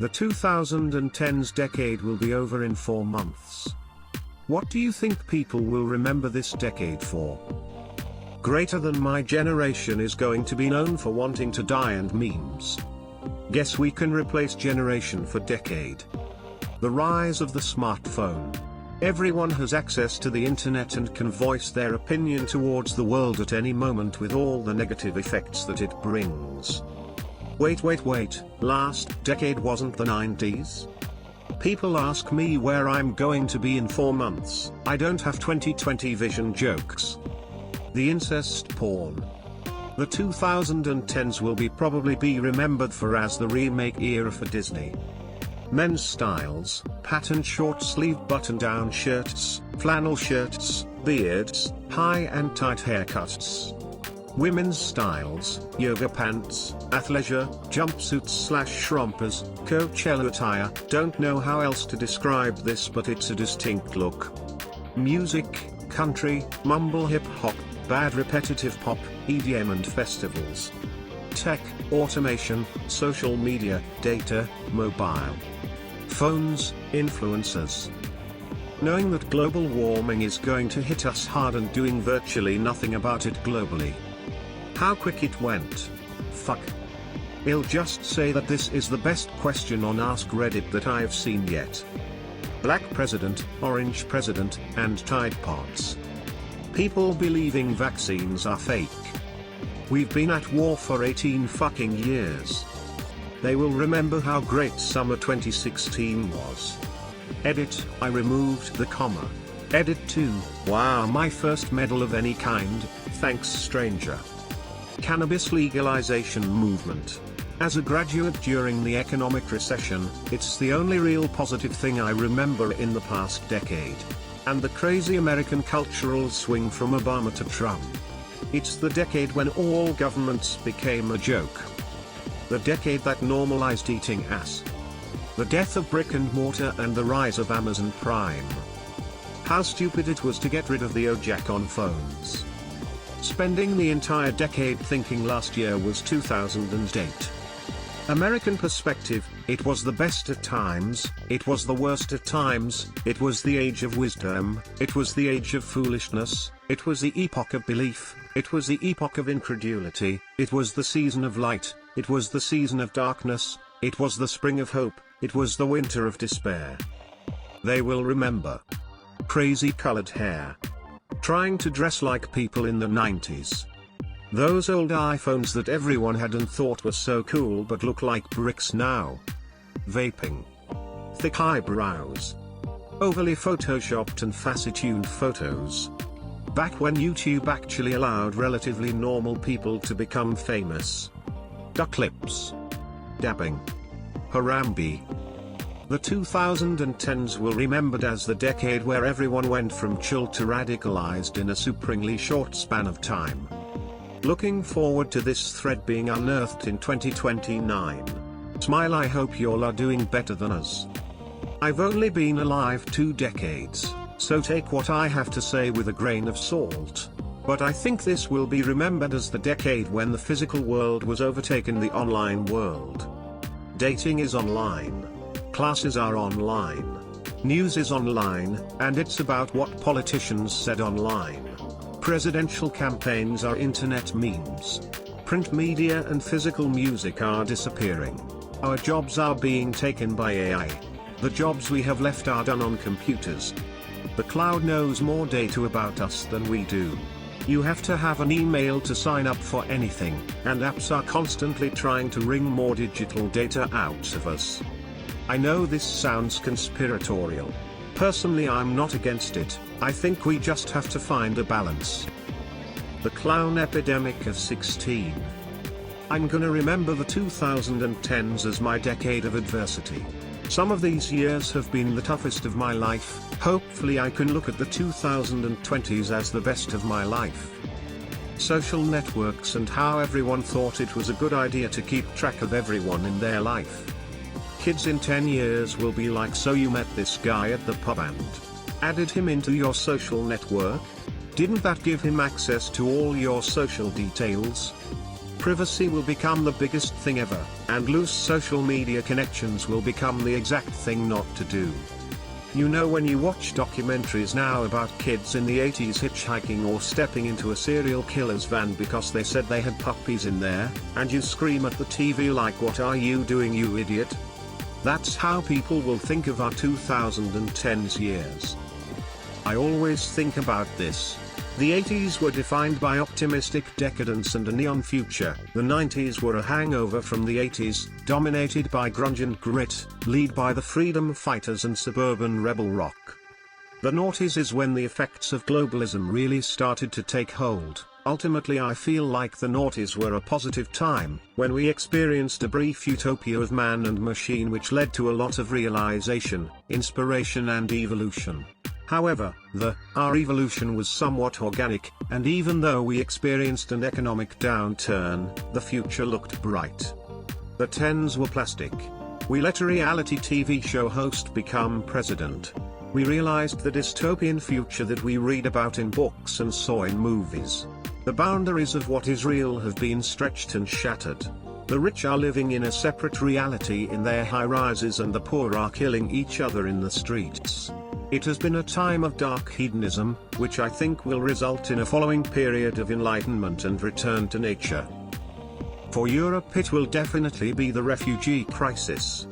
The 2010s decade will be over in 4 months. What do you think people will remember this decade for? Greater than my generation is going to be known for wanting to die and memes. Guess we can replace generation for decade. The rise of the smartphone. Everyone has access to the internet and can voice their opinion towards the world at any moment with all the negative effects that it brings. Wait, last decade wasn't the 90s? People ask me where I'm going to be in 4 months. I don't have 2020 vision jokes. The incest porn. The 2010s will probably be remembered for as the remake era for Disney. Men's styles, patterned short-sleeve button-down shirts, flannel shirts, beards, high and tight haircuts. Women's styles, yoga pants, athleisure, jumpsuits/shrompers, Coachella attire. Don't know how else to describe this, but it's a distinct look. Music, country, mumble hip-hop, bad repetitive pop, EDM and festivals. Tech, automation, social media, data, mobile phones, influencers. Knowing that global warming is going to hit us hard and doing virtually nothing about it globally. How quick it went. Fuck. I'll just say that this is the best question on AskReddit that I've seen yet. Black president, orange president, and Tide Pods. People believing vaccines are fake. We've been at war for 18 fucking years. They will remember how great summer 2016 was. Edit, I removed the comma. Edit 2, wow, my first medal of any kind, thanks stranger. Cannabis legalization movement. As a graduate during the economic recession, it's the only real positive thing I remember in the past decade. And the crazy American cultural swing from Obama to Trump. It's the decade when all governments became a joke. The decade that normalized eating ass. The death of brick and mortar and the rise of Amazon Prime. How stupid it was to get rid of the OJAC on phones. Spending the entire decade thinking last year was 2008. American perspective, it was the best at times, it was the worst at times, it was the age of wisdom, it was the age of foolishness, it was the epoch of belief, it was the epoch of incredulity, it was the season of light, it was the season of darkness, it was the spring of hope, it was the winter of despair. They will remember. Crazy colored hair. Trying to dress like people in the 90s. Those old iPhones that everyone had and thought were so cool but look like bricks now. Vaping. Thick eyebrows. Overly photoshopped and fancy-tuned photos. Back when YouTube actually allowed relatively normal people to become famous. Duck lips. Dabbing. Harambe. The 2010s will remembered as the decade where everyone went from chill to radicalized in a supremely short span of time. Looking forward to this thread being unearthed in 2029. Smile, I hope y'all are doing better than us. I've only been alive 2 decades, so take what I have to say with a grain of salt. But I think this will be remembered as the decade when the physical world was overtaken the online world. Dating is online. Classes are online. News is online, and it's about what politicians said online. Presidential campaigns are internet memes. Print media and physical music are disappearing. Our jobs are being taken by AI. The jobs we have left are done on computers. The cloud knows more data about us than we do. You have to have an email to sign up for anything, and apps are constantly trying to wring more digital data out of us. I know this sounds conspiratorial. Personally, I'm not against it. I think we just have to find a balance. The clown epidemic of 16. I'm gonna remember the 2010s as my decade of adversity. Some of these years have been the toughest of my life. Hopefully I can look at the 2020s as the best of my life. Social networks and how everyone thought it was a good idea to keep track of everyone in their life. Kids in 10 years will be like, so you met this guy at the pub and added him into your social network? Didn't that give him access to all your social details? privacy will become the biggest thing ever, and loose social media connections will become the exact thing not to do. You know, when you watch documentaries now about kids in the 80s hitchhiking or stepping into a serial killer's van because they said they had puppies in there, and you scream at the TV like, "What are you doing, you idiot?" That's how people will think of our 2010s years. I always think about this. The 80s were defined by optimistic decadence and a neon future. The 90s were a hangover from the 80s, dominated by grunge and grit, led by the freedom fighters and suburban rebel rock. The noughties is when the effects of globalism really started to take hold. Ultimately, I feel like the noughties were a positive time, when we experienced a brief utopia of man and machine which led to a lot of realization, inspiration and evolution. However, our evolution was somewhat organic, and even though we experienced an economic downturn, the future looked bright. The 10s were plastic. We let a reality TV show host become president. We realized the dystopian future that we read about in books and saw in movies. The boundaries of what is real have been stretched and shattered. The rich are living in a separate reality in their high-rises, and the poor are killing each other in the streets. It has been a time of dark hedonism, which I think will result in a following period of enlightenment and return to nature. For Europe, it will definitely be the refugee crisis.